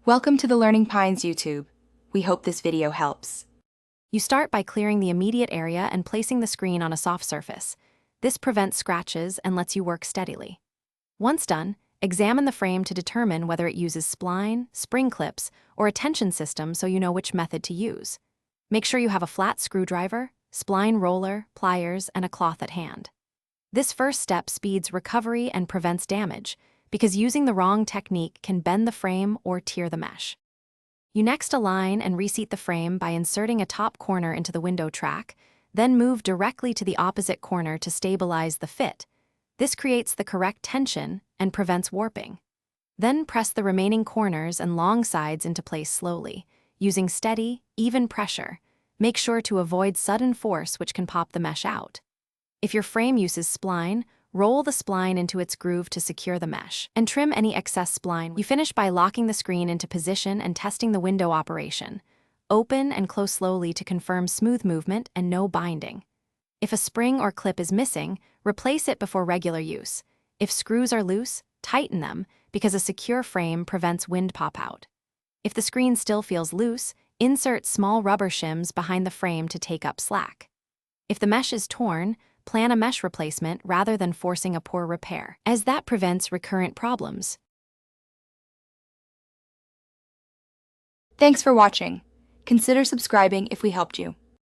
Welcome to the Learning Pines YouTube. We hope this video helps. You start by clearing the immediate area and placing the screen on a soft surface. This prevents scratches and lets you work steadily. Once done, examine the frame to determine whether it uses spline, spring clips, or a tension system so you know which method to use. Make sure you have a flat screwdriver, spline roller, pliers, and a cloth at hand. This first step speeds recovery and prevents damage, because using the wrong technique can bend the frame or tear the mesh. You next align and reseat the frame by inserting a top corner into the window track, then move directly to the opposite corner to stabilize the fit. This creates the correct tension and prevents warping. Then press the remaining corners and long sides into place slowly, using steady, even pressure. Make sure to avoid sudden force which can pop the mesh out. If your frame uses spline, roll the spline into its groove to secure the mesh, and trim any excess spline. You finish by locking the screen into position and testing the window operation. Open and close slowly to confirm smooth movement and no binding. If a spring or clip is missing, replace it before regular use. If screws are loose, tighten them, because a secure frame prevents wind pop-out. If the screen still feels loose, insert small rubber shims behind the frame to take up slack. If the mesh is torn, plan a mesh replacement rather than forcing a poor repair, as that prevents recurrent problems. Thanks for watching. Consider subscribing if we helped you.